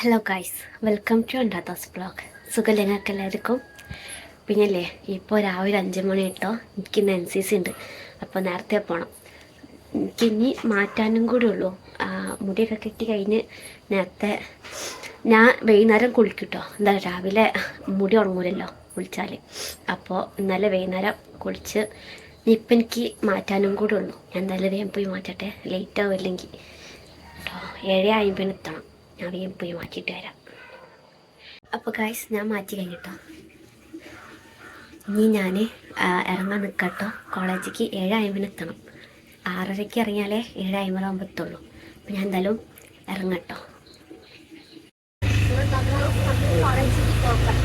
Hello guys, welcome to അണ്ടാത്താസ് blog. സുഖമല്ലേ ഞങ്ങൾക്ക് എല്ലാവർക്കും? പിന്നല്ലേ ഇപ്പോൾ രാവിലെ 5 മണി കേട്ടോ. എനിക്കിന്ന് NCC ഉണ്ട്, അപ്പോൾ നേരത്തെ പോകണം. എനിക്കിനി മാറ്റാനും കൂടി ഉള്ളൂ. മുടിയൊക്കെ കെട്ടി കഴിഞ്ഞ് നേരത്തെ ഞാൻ വൈകുന്നേരം കുളിക്കും കേട്ടോ. എന്താ രാവിലെ മുടി ഉണങ്ങൂലല്ലോ കുളിച്ചാൽ. അപ്പോൾ ഇന്നലെ വൈകുന്നേരം കുളിച്ച് ഇപ്പം എനിക്ക് മാറ്റാനും കൂടി ഉള്ളൂ. ഞാൻ എന്തായാലും വേഗം പോയി മാറ്റട്ടെ, ലേറ്റ് ആവില്ലെങ്കിൽ കേട്ടോ. 7:50 എത്തണം. ഞാൻ വേഗം പോയി മാറ്റിയിട്ട് വരാം. അപ്പോൾ ഗൈസ്, ഞാൻ മാറ്റി കഴിഞ്ഞിട്ടോ. ഇനി ഞാൻ ഇറങ്ങാൻ നിൽക്കട്ടോ. കോളേജിലേക്ക് 7:50 എത്തണം. 6:30 ഇറങ്ങിയാലേ 7:50 എത്തുള്ളൂ. അപ്പോൾ ഞാൻ എന്തായാലും ഇറങ്ങട്ടോ. കോളേജിലേക്ക് പോകാം.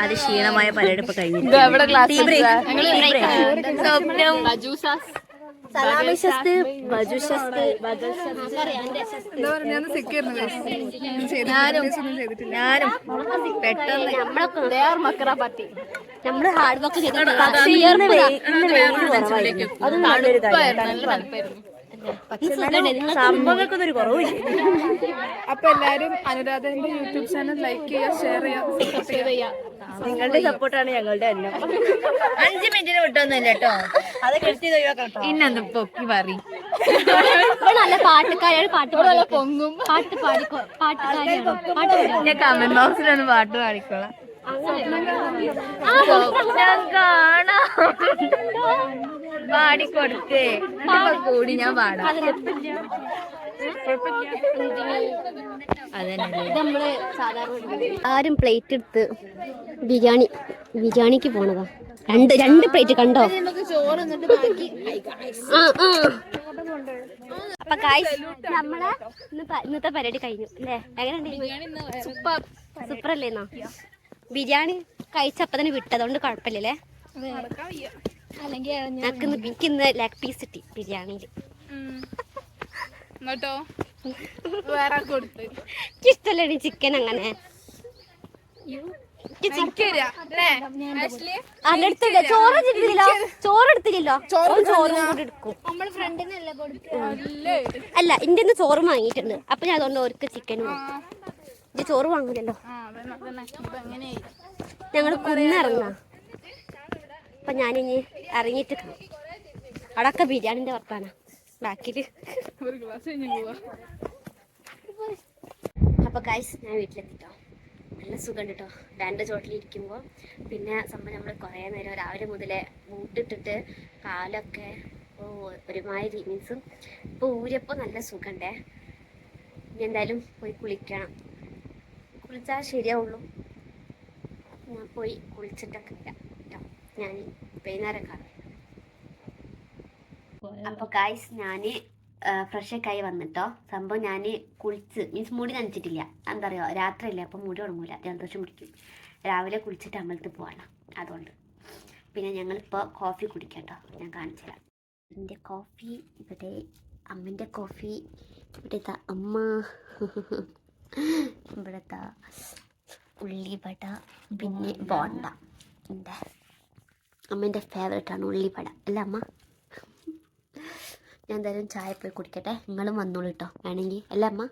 അത് ക്ഷീണമായ പരേഡ് ഇപ്പൊ കഴിഞ്ഞു. ഞാനും പെട്ടെന്ന് നമ്മള് ഹാർഡ് വർക്ക് സംഭവങ്ങൾക്കൊന്നും ഒരു കുറവില്ല. അപ്പൊ എല്ലാരും അനുരാധന്റെ യൂട്യൂബ് ചാനൽ ലൈക്ക് ചെയ്യുക, ഷെയർ ചെയ്യുക. നിങ്ങളുടെ സപ്പോർട്ടാണ് ഞങ്ങളുടെ എല്ലാം. 5 മിനിറ്റിന് വിട്ടൊന്നുമില്ല കേട്ടോ. അത് കെട്ടി ഒഴിവാക്കാം. ഇന്നൊന്ന് പൊക്കി പറയും. നല്ല പാട്ടുകാരാണ്. പാട്ട് പൊങ്ങും. പാട്ട് പാടിക്കോ. പാട്ടുകാരാണ്. ഞാൻ കമന്റ് ബോക്സിലൊന്ന് പാട്ട് പാടിക്കോളാം. പാടിക്കൊടുക്കേ കൂടി ഞാൻ പാടാം. നമ്മള് സാധാരണ ആരും പ്ലേറ്റ് എടുത്ത് ബിരിയാണിക്ക് പോണതാ. രണ്ട് പ്ലേറ്റ് കണ്ടോ? അപ്പൊ ഗായ്സ്, നമ്മളെ ഇന്നത്തെ പരിപാടി കഴിഞ്ഞു അല്ലേ? എങ്ങനെയുണ്ട്? സൂപ്പർ അല്ലേന്നോ? ബിരിയാണി കഴിച്ചപ്പോ തന്നെ വിട്ടതുകൊണ്ട് കുഴപ്പമില്ലല്ലേ? എനിക്ക് ഇന്ന് ലെഗ് പീസ് കിട്ടി ബിരിയാണിയില്. ഇഷ്ടല്ലേ ചിക്കൻ? അങ്ങനെ ചോറെടുത്തില്ലല്ലോ. ചോറും കൂടി എടുക്കും. അല്ല, ഇന്റെ ചോറ് വാങ്ങിയിട്ടുണ്ട്. അപ്പൊ ഞാൻ അതുകൊണ്ട് ഓർക്ക് ചിക്കനും ചോറ് വാങ്ങൂലല്ലോ. ഞങ്ങള് കുന്നിറങ്ങാ. അപ്പൊ ഞാനിനി ഇറങ്ങിയിട്ട് അവിടൊക്കെ ബിരിയാണിന്റെ വർത്താനാ ബാക്കില്. അപ്പൊ ഗൈസ്, ഞാൻ വീട്ടിലെത്തിട്ടോ. നല്ല സുഖം കേട്ടോ ഫാൻ്റെ ചോട്ടിലിരിക്കുമ്പോൾ. പിന്നെ സംഭവം നമ്മൾ കുറേ നേരം രാവിലെ മുതലേ മൂട്ടിട്ടിട്ട് കാലൊക്കെ ഒരുമാതിരി മീൻസും ഇപ്പോൾ ഊരിയപ്പോൾ നല്ല സുഖമുണ്ടേ. ഇനി എന്തായാലും പോയി കുളിക്കണം. കുളിച്ചാൽ ശരിയാവുള്ളൂ. ഞാൻ പോയി കുളിച്ചിട്ടൊക്കെ വരാം കേട്ടോ. ഞാൻ വൈകുന്നേരം കാണാം. അപ്പോൾ ഗായ്സ്, ഞാൻ ഫ്രഷൊക്കെ ആയി വന്നിട്ടോ. സംഭവം ഞാൻ കുളിച്ച് മീൻസ് മുടി നനച്ചിട്ടില്ല. എന്താ പറയുക, രാത്രിയല്ലേ, അപ്പം മുടി ഉണങ്ങൂല, ജലദോഷം പിടിക്കും. രാവിലെ കുളിച്ചിട്ട് അമ്പലത്തിൽ പോവാണ്. അതുകൊണ്ട് പിന്നെ ഞങ്ങളിപ്പോൾ കോഫി കുടിക്കാം കേട്ടോ. ഞാൻ കാണിച്ചു തരാം. എൻ്റെ കോഫി ഇവിടെ, അമ്മൻ്റെ കോഫി ഇവിടുത്തെ അമ്മ, ഇവിടുത്തെ ഉള്ളിവട, പിന്നെ ബോണ്ട. എൻ്റെ അമ്മേൻ്റെ ഫേവറേറ്റാണ് ഉള്ളിവട അല്ല അമ്മ? ഞാൻ എന്തായാലും ചായ പോയി കുടിക്കട്ടെ. നിങ്ങളും വന്നോളൂ കേട്ടോ വേണമെങ്കിൽ അല്ല അമ്മ?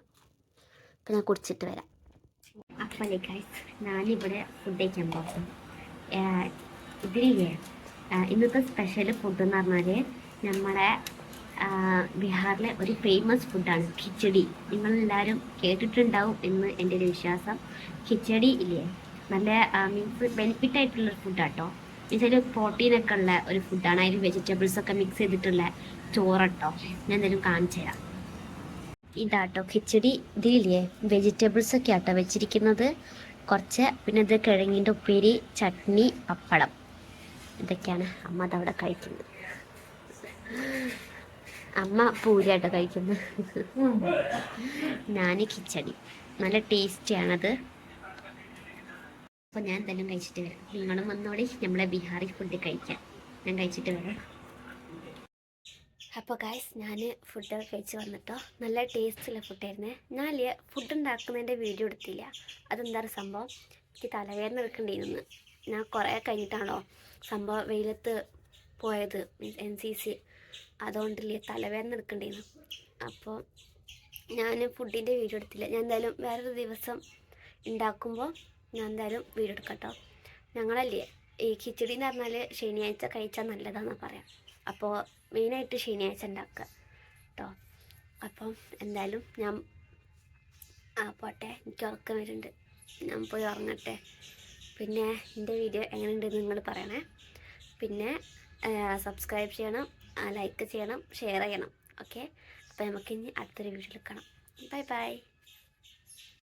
അപ്പം ഞാൻ കുടിച്ചിട്ട് വരാം. അപ്പം ഗൈസ്, ഞാനിവിടെ ഫുഡ് കഴിക്കാൻ പോകും. ഇതിലില്ലേ ഇന്നത്തെ സ്പെഷ്യൽ ഫുഡ് എന്ന് പറഞ്ഞാൽ നമ്മുടെ ബീഹാറിലെ ഒരു ഫേമസ് ഫുഡാണ് ഖിച്ചടി. നിങ്ങളെല്ലാവരും കേട്ടിട്ടുണ്ടാവും എന്ന് എൻ്റെ ഒരു വിശ്വാസം. ഖിച്ചടി ഇല്ലേ, നല്ല മീൻസ് ബെനിഫിറ്റ് ആയിട്ടുള്ളൊരു ഫുഡാട്ടോ. ഇതൊരു പ്രോട്ടീനൊക്കെ ഉള്ള ഒരു ഫുഡാണ്. അതിൽ വെജിറ്റബിൾസൊക്കെ മിക്സ് ചെയ്തിട്ടുള്ള ചോറട്ടോ. ഞാൻ എന്തെങ്കിലും കാണിച്ചു തരാം. ഇതാട്ടോ കിച്ചടി. ഇതിലില്ലേ വെജിറ്റബിൾസൊക്കെ ആട്ടോ വെച്ചിരിക്കുന്നത് കുറച്ച്. പിന്നെ ഇത് കിഴങ്ങിൻ്റെ ഉപ്പേരി, ചട്നി, പപ്പടം, ഇതൊക്കെയാണ് അമ്മ അതവിടെ കഴിക്കുന്നത്. അമ്മ പൂരിയാട്ടോ കഴിക്കുന്നത്. ഞാൻ കിച്ചടി. നല്ല ടേസ്റ്റിയാണത്. അപ്പോൾ ഞാൻ എന്തെങ്കിലും കഴിച്ചിട്ട് വരാം. നിങ്ങളും വന്നോടെ നമ്മളെ ബീഹാറി ഫുഡ് കഴിക്കാം. ഞാൻ കഴിച്ചിട്ട് വരാം. അപ്പോൾ ഗായ്സ്, ഞാൻ ഫുഡ് കഴിച്ച് വന്നിട്ടോ. നല്ല ടേസ്റ്റുള്ള ഫുഡായിരുന്നേ. ഞാൻ ഫുഡ് ഉണ്ടാക്കുന്നതിൻ്റെ വീഡിയോ എടുത്തില്ല. അതെന്താ സംഭവം, എനിക്ക് തലവേദന എടുക്കേണ്ടിയിരുന്നു. ഞാൻ കുറേ കഴിഞ്ഞിട്ടാണല്ലോ സംഭവം വെയിലത്ത് പോയത്, മീൻസ് NCC. അതുകൊണ്ടില്ലേ തലവേദന എടുക്കേണ്ടിയിരുന്നു. അപ്പോൾ ഞാൻ ഫുഡിൻ്റെ വീഡിയോ എടുത്തില്ല. ഞാൻ എന്തായാലും വേറൊരു ദിവസം ഉണ്ടാക്കുമ്പോൾ ഞാൻ എന്തായാലും വീഡിയോ എടുക്കാം കേട്ടോ. ഞങ്ങളല്ലേ ഈ കിച്ചടി എന്ന് പറഞ്ഞാൽ ശനിയാഴ്ച കഴിച്ചാൽ നല്ലതാണെന്ന് പറയാം. അപ്പോൾ മെയിനായിട്ട് ശനിയാഴ്ച ഉണ്ടാക്കുക കേട്ടോ. അപ്പം എന്തായാലും ഞാൻ പോട്ടെ, എനിക്ക് ഉറക്കം വരുന്നുണ്ട്. ഞാൻ പോയി ഉറങ്ങട്ടെ. പിന്നെ എൻ്റെ വീഡിയോ എങ്ങനെയുണ്ടെന്ന് നിങ്ങൾ പറയണേ. പിന്നെ സബ്സ്ക്രൈബ് ചെയ്യണം, ലൈക്ക് ചെയ്യണം, ഷെയർ ചെയ്യണം. ഓക്കെ, അപ്പോൾ നമുക്കിനി അടുത്തൊരു വീഡിയോയിൽ കാണാം. Bye bye.